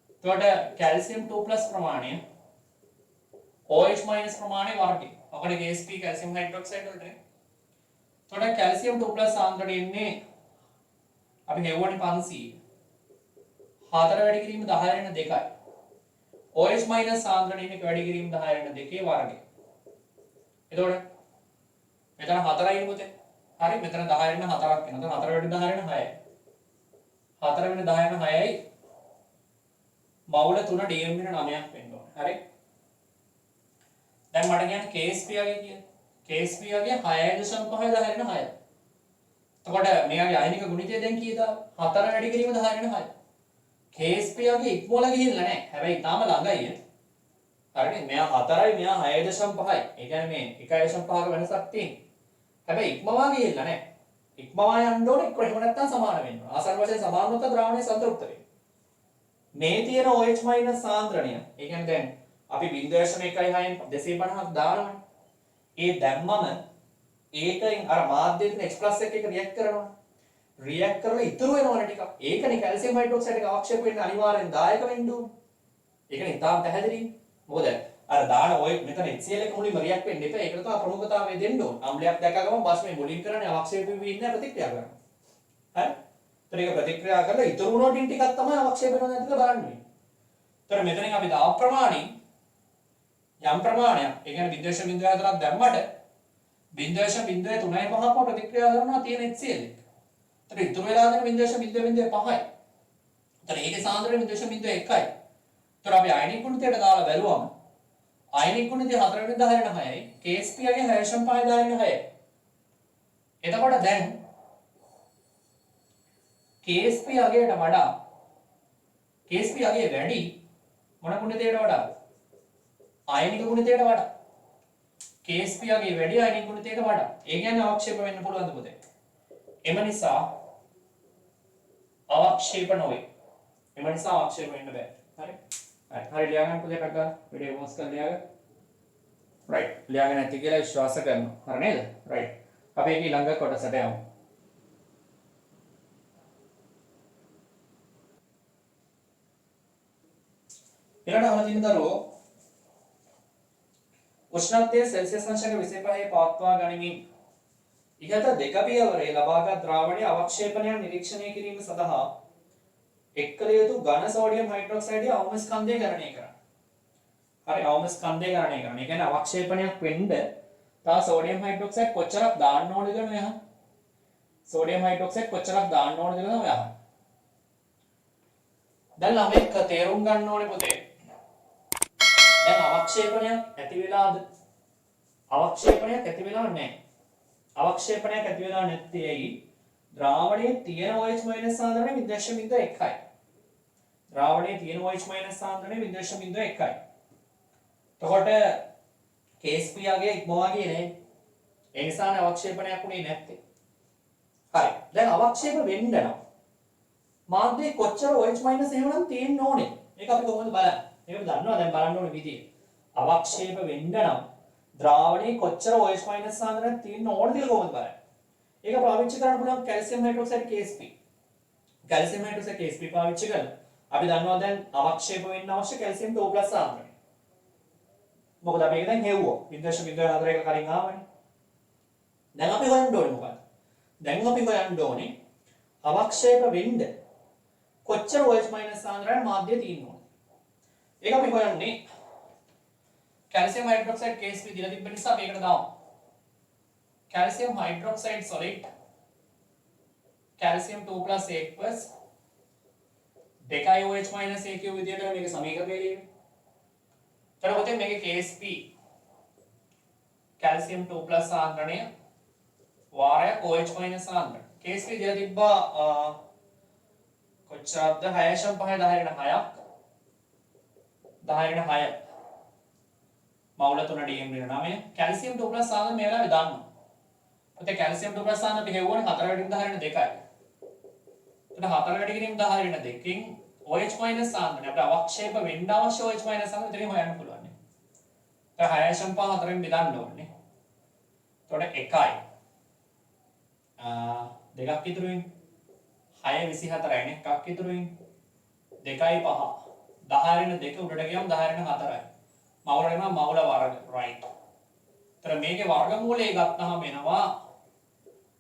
එතකොට කැල්සියම් 2+ ප්‍රමාණය OH- ප්‍රමාණය වර්ගය. අපේ KSP කැල්සියම් හයිඩ්‍රොක්සයිඩ් වලට. එතකොට කැල්සියම් 2+ සාන්ද්‍රණය ඉන්නේ අපි හෙව්වනේ 500. 4 වැඩි කිරීම 10 වෙන 2යි. OH- සාන්ද්‍රණය එක වැඩි කිරීම 10 වෙන 2 වර්ගය. එතකොට මෙතන 4යි පුතේ. හරි මෙතන 10 වෙන 4ක් වෙනවා. එතන 4 වැඩි 10 වෙන 6යි. 4 වෙන 10 වෙන 6යි මවුල 3 DM වෙන 9ක් වෙන්න ඕනේ. හරි. දැන් මට කියන්න KSP වගේ කියලා. KSP වගේ 6.5 10 6. එතකොට මෙයාගේ අයනික ගුණිතය දැන් කීයද? 4 වැඩි කිරීම 10 6. KSP වගේ ඉක්මවල ගිහිල්ලා නැහැ. හැබැයි තාම ළඟයි. හරිනේ? මෙයා 4යි මෙයා 6.5යි. ඒ කියන්නේ මේ 1.5ක වෙනසක් තියෙනවා. හැබැයි ඉක්මවා ගිහිල්ලා නැහැ. ඉක්මවා යන්න ඕනේ එක්ක එහෙම නැත්නම් සමාන වෙන්න ඕනේ. ආසන්න වශයෙන් සමාන වුණොත් ද්‍රාවණය සන්තෘප්ත වෙනවා. මේ තියෙන OH- සාන්ද්‍රණය. ඒ කියන්නේ දැන් අපි 0.1න් 250ක් දානවනේ. ඒ දැම්මම ඒකෙන් අර මාධ්‍යයෙන් X+ එක රියැක්ට් කරනවා. රියැක්ට් කරලා ඉතුරු වෙනවනේ ටිකක්. ඒකනේ කැල්සියම් හයිඩ්‍රොක්සයිඩ් එක අවශ්‍යක වෙන්නේ අනිවාර්යෙන් දායක වෙන්න ඕනේ. ඒකනේ ඉතාලම පැහැදිලියි. මොකද අර දාන ඔය මෙතන HCl එක මුලින්ම රියැක්ට් වෙන්න එපා. ඒකට තමයි ප්‍රමුඛතාවය දෙන්න ඕනේ. අම්ලයක් දැක්ක ගමන් බස්මේ මුලින් කරන්නේ අවශ්‍යක වෙන්නේ ඉන්න ප්‍රතික්‍රියා කරනවා. හරි? ඒතර ඒක ප්‍රතික්‍රියා කරලා ඉතුරු වුණොටින් ටිකක් තමයි අවශ්‍ය වෙනවද නැද්ද කියලා බලන්නේ. ඒතර මෙතනින් අපි දාප ප්‍රමාණින් යම් ප්‍රමාණයක් ඒ කියන්නේ 0.04ක් දැම්මට 0.035ක් ප්‍රතික්‍රියා කරනවා තියෙන HCl එක. ඒතර ඉතුරු වෙලා තියෙන 0.005යි. ඒතර ඒකේ සාන්ද්‍රණය 0.01යි. ඒතර අපි අයනික ගුණිතයට දාලා බැලුවම අයනික ගුණිතය 4.10යි KSP ගේ 6.5යි. එතකොට දැන් KSP අගයට වඩා KSP අගය වැඩි මොන ගුණිතයට වඩා? අයනික ගුණිතයට වඩා. KSP අගය වැඩි අයනික ගුණිතයට වඩා. ඒ කියන්නේ අවක්ෂේප වෙන්න පුළුවන්ද පුතේ? එම නිසා අවක්ෂේප නොවේ. එම නිසා අවක්ෂේප වෙන්න බෑ. හරි? හරි ලියාගන්න පුතේ ටක් ගන්න. වීඩියෝ පොස් කරලා ලියාගන්න. රයිට්. ලියාගෙන නැති කියලා විශ්වාස කරනවා. හරි නේද? රයිට්. අපි ඒක ඊළඟ කොටසට යමු. ඊළඟ අහලා තියෙන දරුවෝ උෂ්ණත්වය සෙල්සියස් අංශක 25 පවත්වා ගනිමින් ඉහත දෙක පියවරේ ලබාගත් ද්‍රාවණයේ අවක්ෂේපණයන් නිරීක්ෂණය කිරීම සඳහා එක්කල යුතු ඝන සෝඩියම් හයිඩ්‍රොක්සයිඩය අවම ස්කන්ධය ගණනය කරන්න. හරි අවම ස්කන්ධය ගණනය කරන්න. ඒ කියන්නේ අවක්ෂේපණයක් වෙන්න තා සෝඩියම් හයිඩ්‍රොක්සයිඩ් කොච්චරක් දාන්න ඕනද කියලා මෙහා. සෝඩියම් හයිඩ්‍රොක්සයිඩ් කොච්චරක් දාන්න ඕනද කියලා මෙහා. දැන් ළමෙක් තේරුම් ගන්න ඕනේ පුතේ. දැන් අවක්ෂේපණයක් ඇති වෙලාද? අවක්ෂේපණයක් ඇති වෙලා නැහැ. අවක්ෂේපණයක් ඇති වෙලා නැත්තේ ඇයි? ද්‍රාවණයේ තියෙන OH- සාන්ද්‍රණය 0.1යි. ද්‍රාවණයේ තියෙන OH- සාන්ද්‍රණය 0.1යි. එතකොට KSP අගය ඉක්මවා ගියේ නේ. ඒ නිසානේ අවක්ෂේපණයක් උනේ නැත්තේ. හරි. දැන් අවක්ෂේප වෙන්න නම් මාධ්‍යයේ කොච්චර OH- එහෙමනම් තියෙන්න ඕනේ. මේක අපි කොහොමද බලන්නේ? මේක දන්නවා දැන් බලන්න ඕනේ විදිය. අවක්ෂේප වෙන්න නම් ද්‍රාවණයේ කොච්චර OH- සාන්ද්‍රණයක් තියෙන්න ඕනද කියලා කොහොමද බලන්නේ? ඒක පාවිච්චි කරන්න පුළුවන් calcium hydroxide KSP. Calcium hydroxide KSP පාවිච්චි කරලා අපි දන්නවා දැන් අවක්ෂේප වෙන්න අවශ්‍ය කැල්සියම් 2+ සාන්ද්‍රණය. මොකද අපි ඒක දැන් හෙව්වෝ 0.04 එක කලින් ආවනේ. දැන් අපි හොයන්න ඕනේ මොකක්ද? දැන් අපි හොයන්න ඕනේ අවක්ෂේප වෙන්න කොච්චර OH- සාන්ද්‍රණයක් මාධ්‍යයේ තියෙන්න ඕනද? ඒක අපි හොයන්නේ කැල්සියම් හයිඩ්‍රොක්සයිඩ් KSP දීලා තිබ්බ නිසා අපි ඒකට දාමු. Calcium hydroxide solid calcium 2+ 8+ දෙකයි OH- AQ විදියට මේක සමීකරණය ලියන්නේ. ඊට පස්සේ මේකේ KSP calcium 2+ සාන්ද්‍රණය වාරයක් OH- සාන්ද්‍රණය. KSP දීලා තිබ්බා කොච්චරද 6.5 10 6 මවුල 3 DM 9 calcium 2+ සාන්ද්‍රණය මේ වෙලාවේ දාන්න. ඔතේ කැල්සියම් 2+ සාන්ද්‍රණය අපි හෙව්වනේ 4 වැඩි 10 2යි. එතන 4 වැඩි කිරීම 10 2කින් OH- සාන්ද්‍රණය අපිට අවක්ෂේප වෙන්න අවශ්‍ය OH- සාන්ද්‍රණය ඉතින් හොයන්න පුළුවන්. දැන් 6.5 4ෙන් බෙදන්න ඕනේ. එතකොට 1යි. දෙකක් ඉතුරු වෙන්නේ. 6 24යිනේ. එකක් ඉතුරු වෙන්නේ. 2යි 5. 10 2 උඩට ගියම 10 4යි. මවුල වෙනවා මවුල වර්ග right. එතන මේකේ වර්ගමූලය ගත්තාම එනවා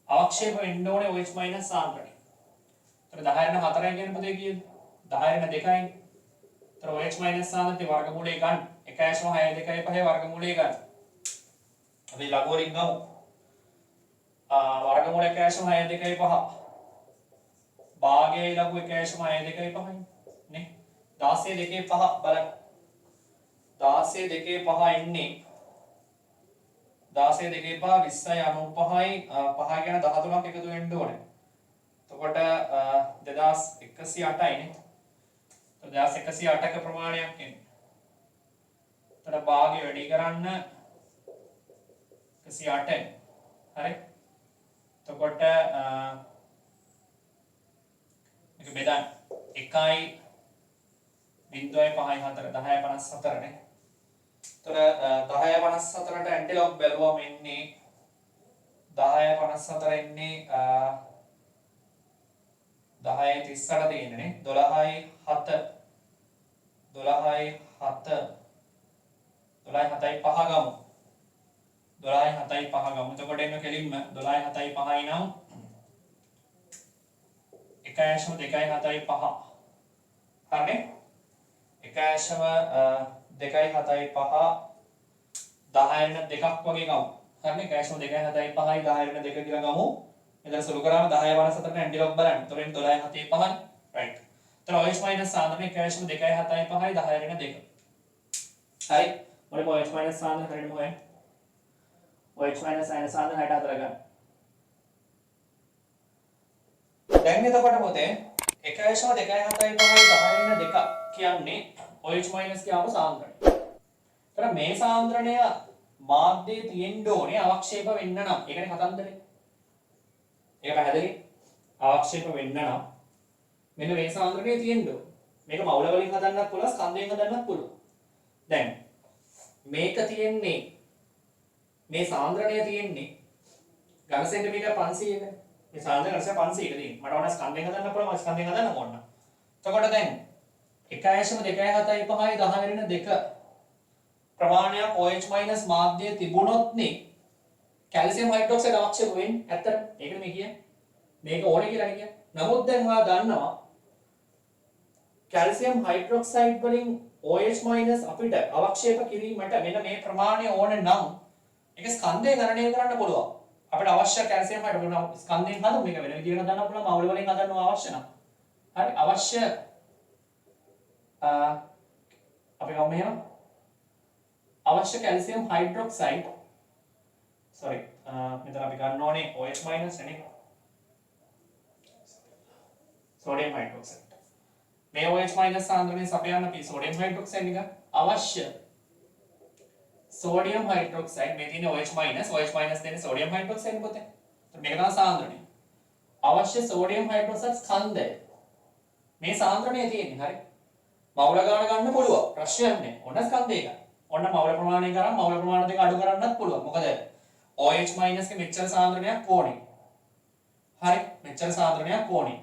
අවක්ෂේප වෙන්න ඕනේ OH- සාන්ද්‍රණය. එතන 10 4යි කියන පදේ කීයද? 10 2යි. එතන OH- සාන්ද්‍රණයේ වර්ගමූලය ගන්න. 1.6 2 5 වර්ගමූලය ගන්න. අපි ලඝු වලින් ගමු. වර්ගමූල 1.6 2 5. භාගයේ ලඝු 1.6 2 5යි. නේ? 16 2 5 බලන්න. 16 2 5 ඉන්නේ 16 2 5 20යි 95යි 5 කියන 13ක් එකතු වෙන්න ඕනේ. එතකොට 2108යි නේ. 2108ක ප්‍රමාණයක් එන්නේ. එතකොට භාගය වැඩි කරන්න 108යි. හරි. එතකොට මේක බෙදන්න 1.5 10.54 නේ. එතකොට 10.54ට ඇන්ටිලොග් බැලුවම එන්නේ 10.54 එන්නේ 10.38 තියෙන්නේ නේ. 12.7 12.7යි 5 ගමු. 12.7යි 5 ගමු. එතකොට එන්න කෙලින්ම 12.7යි 5යි නම් 1.2.7යි 5. හරිනේ? 1.2.7යි 5 10 2ක් වගේ ගමු. හරිනේ? 1.2.7යි 5යි 10 2 කියලා ගමු. මෙතන සුළු කරාම 10.54ට ඇන්ටිලොග් බලන්න. එතකොට 12.7යි 5යි. රයිට්. එතන OH මායිනස් සාන්ද්‍රණය 1.2.7යි 5යි 10 2. හරි. මොකද OH මායිනස් සාන්ද්‍රණය හරියට මොකක්ද? OH මායිනස් සාන්ද්‍රණය 64 ගන්න. දැන් එතකොට පොතේ 1.2.7යි 5යි 10 2 කියන්නේ OH මායිනස් කියව සාන්ද්‍රණය. එතන මේ සාන්ද්‍රණය මාධ්‍යයේ තියෙන්න ඕනේ අවක්ෂේප වෙන්න නම්. ඒකනේ කතන්දරේ. ඒක පැහැදිලි? අවක්ෂේප වෙන්න නම් මෙන්න මේ සාන්ද්‍රණය තියෙන්න ඕනේ. මේක මවුල වලින් හදන්නත් පුළුවන්, ස්කන්ධයෙන් හදන්නත් පුළුවන්. දැන් මේක තියෙන්නේ මේ සාන්ද්‍රණය තියෙන්නේ ඝන සෙන්ටිමීටර් 500ක. මේ සාන්ද්‍රණය 500ක තියෙන්නේ. මට ඕන ස්කන්ධයෙන් හදන්න පුළුවන්, ස්කන්ධයෙන් හදන්න ඕන. එතකොට දැන් 1.2.7යි 5යි 10 2 ප්‍රමාණයක් OH මායිනස් මාධ්‍යයේ තිබුණොත් නේ කැල්සියම් හයිඩ්‍රොක්සයිඩ් අවශ්‍ය වෙන්නේ. ඇත්තට ඒකනේ මේ කියන්නේ. මේක ඕනේ කියලා නේ කියන්නේ. නමුත් දැන් ඔයා දන්නවා කැල්සියම් හයිඩ්‍රොක්සයිඩ් වලින් OH මායිනස් අපිට අවක්ෂේප කිරීමට මෙන්න මේ ප්‍රමාණය ඕනේ නම් ඒක ස්කන්ධය ගණනය කරන්න පුළුවන්. අපිට අවශ්‍ය කැල්සියම් හයිඩ්‍රොක්සයිඩ් ස්කන්ධයෙන් හදමු. මේක වෙන විදිහකට හදන්න පුළුවන්. මවුල වලින් හදන්න අවශ්‍ය නම්. හරි අවශ්‍ය අපි ගමු මෙහෙම අවශ්‍ය කැල්සියම් හයිඩ්‍රොක්සයිඩ් මෙතන අපි ගන්න ඕනේ OH මායිනස් නේ. Sodium hydroxide. මේ OH මායිනස් සාන්ද්‍රණය සපයන්න අපි සෝඩියම් හයිඩ්‍රොක්සයිඩ් එක අවශ්‍ය සෝඩියම් හයිඩ්‍රොක්සයිඩ් මේ තියෙන OH මායිනස් දෙන්නේ සෝඩියම් හයිඩ්‍රොක්සයිඩ් පොතේ. මේක තමයි සාන්ද්‍රණය. අවශ්‍ය සෝඩියම් හයිඩ්‍රොක්සයිඩ් ස්කන්ධය. මේ සාන්ද්‍රණය තියෙන්නේ හරි. මවුල ගන්න පුළුවන්. ප්‍රශ්නයක් නෑ. ඔන්න ස්කන්ධය ගන්න. ඔන්න මවුල ප්‍රමාණය කරාම මවුල ප්‍රමාණ දෙක අඩු කරන්නත් පුළුවන්. මොකද OH මායිනස් ගේ මෙච්චර සාන්ද්‍රණයක් ඕනේ. හරි. මෙච්චර සාන්ද්‍රණයක් ඕනේ.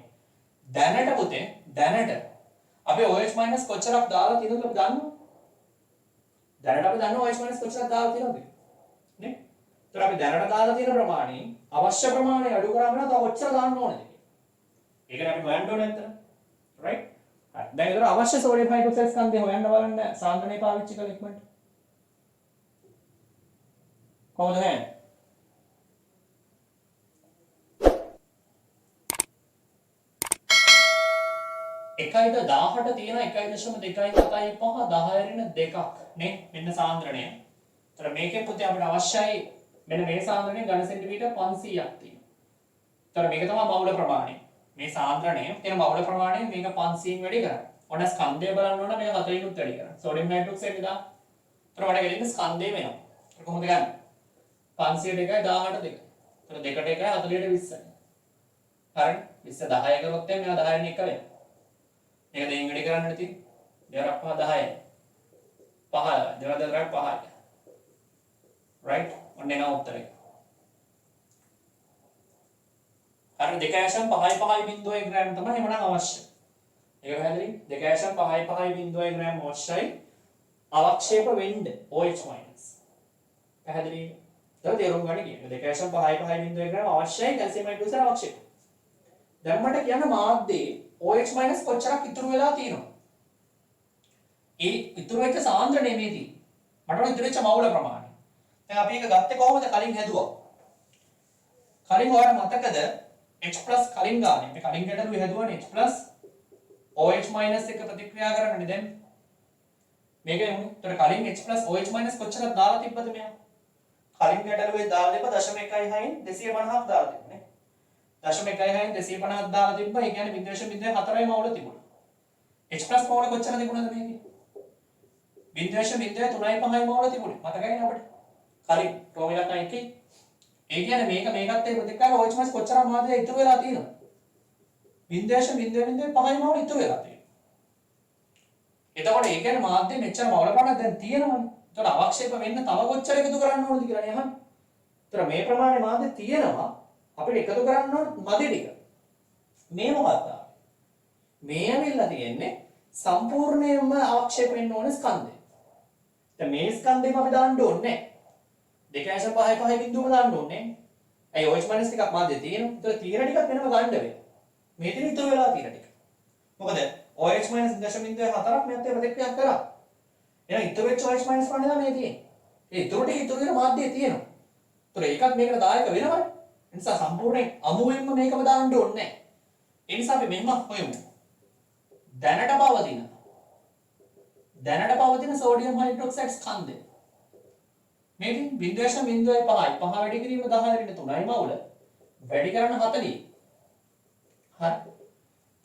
දැනට පුතේ දැනට අපි OH මායිනස් කොච්චරක් දාලා තියෙනවද අපි දන්නවද? දැනට අපි දන්නවා OH මායිනස් කොච්චරක් දාලා තියෙනවද නේ? ඒතර අපි දැනට දාලා තියෙන ප්‍රමාණය අවශ්‍ය ප්‍රමාණය අඩු කරාම නම් තව කොච්චර දාන්න ඕනද කියලා. ඒකනේ අපි හොයන්න ඕනේ නැත්තර. රයිට්? හරි. දැන් ඒතර අවශ්‍ය සෝඩියම් හයිඩ්‍රොක්සයිඩ් ස්කන්ධය හොයන්න බලන්න සාන්ද්‍රණය පාවිච්චි කරලා ඉක්මනට. කොහොමද හොයන්නේ? එකයිද 18 තියෙන 1.2.7යි 5 10 2ක් නේ මෙන්න සාන්ද්‍රණය. ඒතර මේකෙන් පුතේ අපිට අවශ්‍යයි මෙන්න මේ සාන්ද්‍රණය ඝන සෙන්ටිමීටර් 500ක් තියෙනවා. ඒතර මේක තමයි මවුල ප්‍රමාණය. මේ සාන්ද්‍රණය තියෙන මවුල ප්‍රමාණය මේක 500න් වැඩි කරා. ඔන්න ස්කන්ධය බලන්න ඕන මේක 40න් උත් වැඩි කරා. සෝඩියම් හයිඩ්‍රොක්සයිඩ් එක දාන්න. ඒතර වඩ ගෙලින්න ස්කන්ධය වෙනවා. ඒක කොහොමද ගන්නේ? 500 2යි 18 2. ඒතර 2ට 1යි 40ට 20යි. හරි 20 10 කරොත් මේවා 10න් 1 වෙනවා. මේක දෙයින් වැඩි කරන්න තියෙන්නේ. දෙවරක් 5 10යි. 5 දෙවරක් 5යි. right ඔන්න එනවා උත්තරේ. හරි 2.5.5 ග්‍රෑම් තමයි එමනම් අවශ්‍ය. ඒක පැහැදිලි? 2.5.5 ග්‍රෑම් අවශ්‍යයි අවක්ෂේප වෙන්න OH මායිනස්. පැහැදිලි? දැන් තේරුම් ගන්න කියන්නේ 2.5.5 ග්‍රෑම් අවශ්‍යයි කැල්සියම් හයිඩ්‍රොක්සයිඩ් අවක්ෂේප. දැන් මට කියන්න මාධ්‍යයේ OH මායිනස් කොච්චරක් ඉතුරු වෙලා තියෙනවද? ඒ ඉතුරු වෙච්ච සාන්ද්‍රණය මේ තියෙන්නේ. මට ඕන ඉතුරු වෙච්ච මවුල ප්‍රමාණය. දැන් අපි ඒක ගත්තේ කොහොමද කලින් හැදුවා? කලින් ඔයාලට මතකද H+ කලින් ගානේ. අපි කලින් ගැටලුවේ හැදුවානේ H+ OH මායිනස් එක ප්‍රතික්‍රියා කරන්නේ දැන්. මේක යමු. ඒතර කලින් H+ OH මායිනස් කොච්චරක් දාලා තිබ්බද මෙයා? කලින් ගැටලුවේ දාලා තිබ්බ 0.1න් 250ක් දාලා තිබුණේ. 0.1න් 250ක් දාලා තිබ්බා. ඒ කියන්නේ 0.04යි මවුල තිබුණා. h+ මවුල කොච්චර තිබුණාද මේකේ? 0.03යි මවුල තිබුණේ. මතකයිනේ අපිට. කලින් ටෝමිලක් එකේ. ඒ කියන්නේ මේකත් ඒ ප්‍රතික්‍රියාව OH- කොච්චර මාත්‍රයක් ඉතුරු වෙලා තියෙනවද? 0.05යි මවුල ඉතුරු වෙලා තියෙනවා. එතකොට ඒ කියන්නේ මාධ්‍ය මෙච්චර මවුල ප්‍රමාණයක් දැන් තියෙනවනේ. එතකොට අවක්ෂේප වෙන්න තව කොච්චර එකතු කරන්න ඕනද කියලා නේ අහන්නේ. එතකොට මේ ප්‍රමාණය මාධ්‍ය තියෙනවා අපිට එකතු කරන්න ඕන මදි ටික. මේ මොකක්ද? මේ ඇවිල්ලා තියෙන්නේ සම්පූර්ණයෙන්ම අවක්ෂේප වෙන්න ඕන ස්කන්ධය. දැන් මේ ස්කන්ධෙම අපි දාන්න ඕනේ නැහැ. 2.5 බිඳුවම දාන්න ඕනේ. ඇයි OH- ටිකක් මාධ්‍ය තියෙනවා. ඒතර තියෙන ටිකක් වෙනම ගන්න වෙනවා. මේ තියෙන ඉතුරු වෙලා තියෙන ටික. මොකද OH- 0.4ක් මෙයත් ඒ ප්‍රතික්‍රියා කරා. එහෙනම් ඉතුරු වෙච්ච OH- ප්‍රමාණය තමයි මේ තියෙන්නේ. ඒ ඉතුරු ටික ඉතුරු වෙන මාධ්‍යය තියෙනවා. ඒතර ඒකත් මේකට දායක වෙනවනේ. ඒ නිසා සම්පූර්ණයෙන් අමුවෙන්ම මේකම දාන්න ඕනේ නැහැ. ඒ නිසා අපි මෙහෙම හොයමු. දැනට පවතින සෝඩියම් හයිඩ්‍රොක්සයිඩ් ස්කන්ධය. මේකෙන් 0.05යි 5 වැඩි කිරීම 10 රින් 3යි මවුල වැඩි කරන්න 40. හරි.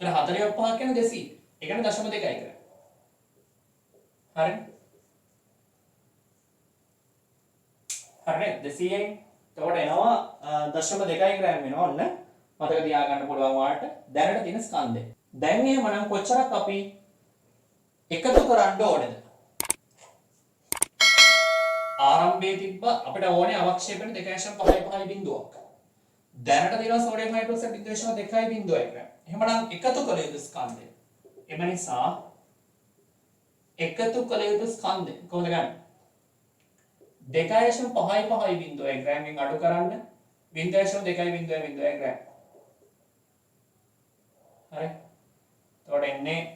එතන 45 කියන්නේ 200. ඒ කියන්නේ 0.2යි කරන්නේ. හරි. හරි 200න් එතකොට එනවා 0.2 ග්‍රෑම් වෙනවා ඔන්න. මතක තියාගන්න පුළුවන් වාට දැනට තියෙන ස්කන්ධය. දැන් එහෙමනම් කොච්චරක් අපි එකතු කරන්න ඕනේද? ආරම්භයේ තිබ්බ අපිට ඕනේ අවක්ෂේපණ 2.5 බිඳුවක්. දැනට තියෙනවා සෝඩියම් හයිඩ්‍රොක්සයිඩ් 0.2 ග්‍රෑම්. එහෙමනම් එකතු කළ යුතු ස්කන්ධය. එම නිසා එකතු කළ යුතු ස්කන්ධය කොහොමද ගන්නේ? 2.5 ග්‍රෑම්ෙන් අඩු කරන්න 0.2 ග්‍රෑම්. හරි. එතකොට එන්නේ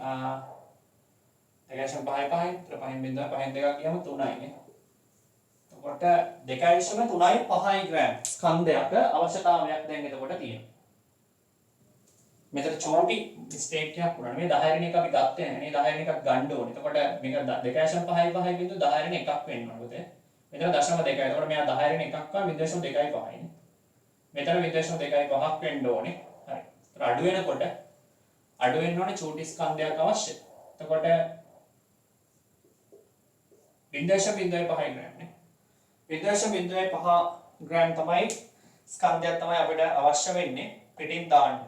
2.5 5 2 ගියම 3යි නේ. එතකොට 2.3යි 5 ග්‍රෑම් ස්කන්ධයක අවශ්‍යතාවයක් දැන් එතකොට තියෙනවා. මෙතන චෝටි මිස්ටේක් එකක් වුණා. මේ 10 රින් එක අපි ගත්තේ නැහැ. මේ 10 රින් එකක් ගන්න ඕනේ. එතකොට මේක 2.5 බිඳු 10 රින් එකක් වෙන්න ඕනේ. මෙතන 0.2. එතකොට මෙයා 10 රින් එකක් ගා 0.25 නේ. මෙතන 0.25ක් වෙන්න ඕනේ. හරි. ඒතර අඩු වෙන්න ඕනේ චෝටි ස්කන්ධයක් අවශ්‍යයි. එතකොට 0.05 ග්‍රෑම් නේ. 0.05 ග්‍රෑම් තමයි ස්කන්ධයක් තමයි අපිට අවශ්‍ය වෙන්නේ පිටින් දාන්න.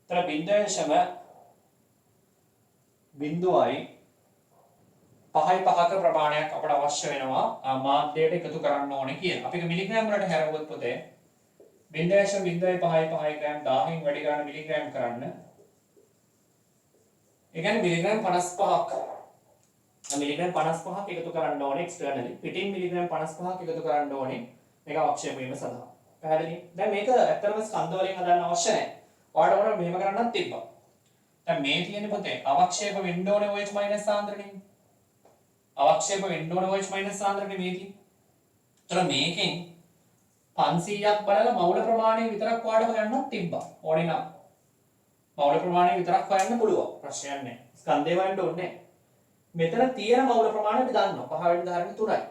එතන 0.05යි 5ක ප්‍රමාණයක් අපිට අවශ්‍ය වෙනවා මාධ්‍යයට එකතු කරන්න ඕනේ කියලා. අපි මිලිග්‍රෑම් වලට හැරෙවුවොත් පොතේ 0.05 ග්‍රෑම් 1000න් වැඩි කරන්න මිලිග්‍රෑම් කරන්න. ඒ කියන්නේ මිලිග්‍රෑම් 55ක්. මිලිග්‍රෑම් 55ක් එකතු කරන්න ඕනේ එක්ස්ටර්නලි. පිටින් මිලිග්‍රෑම් 55ක් එකතු කරන්න ඕනේ මේක අවශ්‍ය වීම සඳහා. පැහැදිලි? දැන් මේක ඇත්තටම ස්කන්ධ වලින් හදන්න අවශ්‍ය නැහැ. ඔයාලට ඕන මෙහෙම කරන්නත් තිබ්බා. දැන් මේ තියෙන පොතේ අවක්ෂේප වෙන්න ඕනේ OH- සාන්ද්‍රණය. අවක්ෂේප වෙන්න ඕනේ OH- සාන්ද්‍රණය මේ තියෙන. ඒතර මේකෙන් 500ක් බලලා මවුල ප්‍රමාණය විතරක් ඔයාලට හොයන්නත් තිබ්බා. ඕනේ නම් මවුල ප්‍රමාණය විතරක් හොයන්න පුළුවන්. ප්‍රශ්නයක් නැහැ. ස්කන්ධේ වලට ඕනේ නැහැ. මෙතන තියෙන මවුල ප්‍රමාණය අපි දන්නවා. 5 වෙනි ධාරණය 3යි.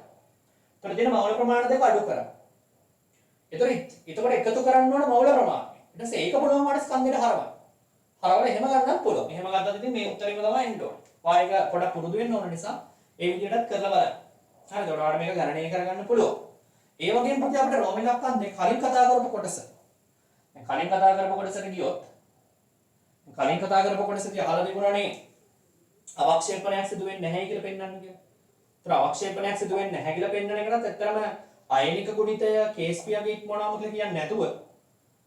ඒතර තියෙන මවුල ප්‍රමාණ දෙක අඩු කරා. එතකොට එකතු කරන්න ඕන මවුල ප්‍රමාණය. ඊට පස්සේ ඒක පුළුවන් වඩ ස්කන්ධයට හරවන්න. හරවලා එහෙම ගන්නත් පුළුවන්. එහෙම ගත්තත් ඉතින් මේ උත්තරේම තමයි එන්න ඕනේ. වායක පොඩක් පුරුදු වෙන්න ඕන නිසා ඒ විදිහටත් කරලා බලන්න. හරිද? ඔයාලට මේක ගණනය කරගන්න පුළුවන්. ඒ වගේම ප්‍රති අපිට රෝමෙන් ලක්කන්නේ කලින් කතා කරපු කොටස. දැන් කලින් කතා කරපු කොටසට ගියොත් කලින් කතා කරපු කොටසදී අහලා තිබුණානේ අවක්ෂේපණයක් සිදු වෙන්නේ නැහැ කියලා පෙන්වන්න කියලා. ඒතර අවක්ෂේපණයක් සිදු වෙන්නේ නැහැ කියලා පෙන්වන එකටත් ඇත්තටම අයනික ගුණිතය කේස්පියාගේ ඉක්මනාම කියලා කියන්නේ නැතුව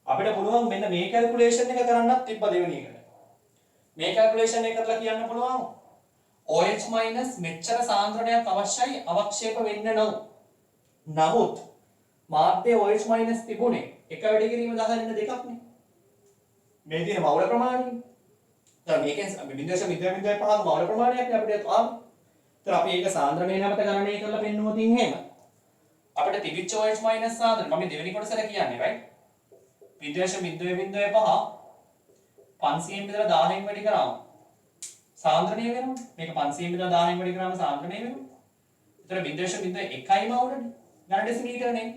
අපිට පුළුවන් මෙන්න මේ කැල්කියුලේෂන් එක කරන්නත් තිබ්බ දෙවෙනි එකට. මේ කැල්කියුලේෂන් එක කරලා කියන්න පුළුවන් OH- මෙච්චර සාන්ද්‍රණයක් අවශ්‍යයි අවක්ෂේප වෙන්න නමුත් මාධ්‍ය OH- තිබුණේ එක වැඩි කිරීම 10 රින් දෙකක්නේ. මේ තියෙන මවුල ප්‍රමාණය. දැන් මේකෙන් 0.5 මවුල ප්‍රමාණයක් නේ අපිට ආවේ. ඒතර අපි ඒක සාන්ද්‍රණය නැවත ගණනය කරලා පෙන්නුවොත් එහෙම අපිට තිබිච්ච OH- සාන්ද්‍රණය මම දෙවෙනි කොටසට කියන්නේ right 0.05 500න් බෙදලා 1000න් වැඩි කරාම සාන්ද්‍රණය වෙනවා. මේක 500න් බෙදලා 1000න් වැඩි කරාම සාන්ද්‍රණය වෙනවා. ඒතර 0.1යි මවුලනේ. ඝන ඩෙසිමීටර නේ.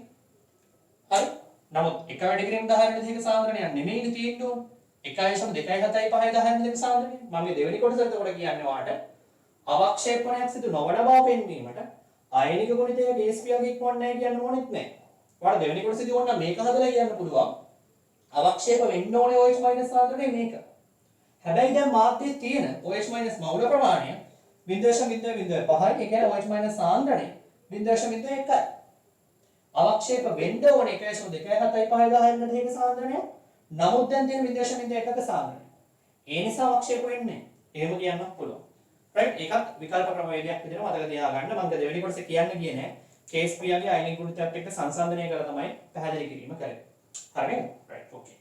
හරි. නමුත් එක වැඩි කිරීම 10 දෙක සාන්ද්‍රණයක් නෙමෙයිනේ තියෙන්න ඕන. 1.275 10 දෙක සාන්ද්‍රණය. මම මේ දෙවෙනි කොටස එතකොට කියන්නේ ඔයාලට අවක්ෂේපණයක් සිදු නොවන බව පෙන්වීමට ආයනික ගුණිතයේ ගේස්පියාගේ ඉක්මවන්නේ නැහැ කියන්න ඕනෙත් නැහැ. ඔයාලා දෙවෙනි කොටසේදී ඕන මේක හදලා කියන්න පුළුවන්. අවක්ෂේප වෙන්න ඕනේ OH- සාන්ද්‍රණය මේක. හැබැයි දැන් මාධ්‍යයේ තියෙන OH- මවුල ප්‍රමාණය 0.05යි. ඒ කියන්නේ OH- සාන්ද්‍රණය 0.1යි. අවක්ෂේප වෙන්න ඕනේ 1.275 දෙක සාන්ද්‍රණය. නමුත් දැන් තියෙන 0.1ක සාන්ද්‍රණය. ඒ නිසා අවක්ෂේප වෙන්නේ නැහැ. එහෙම කියන්නත් පුළුවන්. රයිට් ඒකත් විකල්ප ක්‍රමවේදයක් විදිහට මතක තියාගන්න. මම දෙවෙනි කොටසේ කියන්න ගියේ නෑ. කේස් ක්‍රියාවේ අයනික ගුණිතයත් එක්ක සංසන්දනය කරලා තමයි පැහැදිලි කිරීම කරන්නේ. හරි නේද? රයිට් ඕකේ.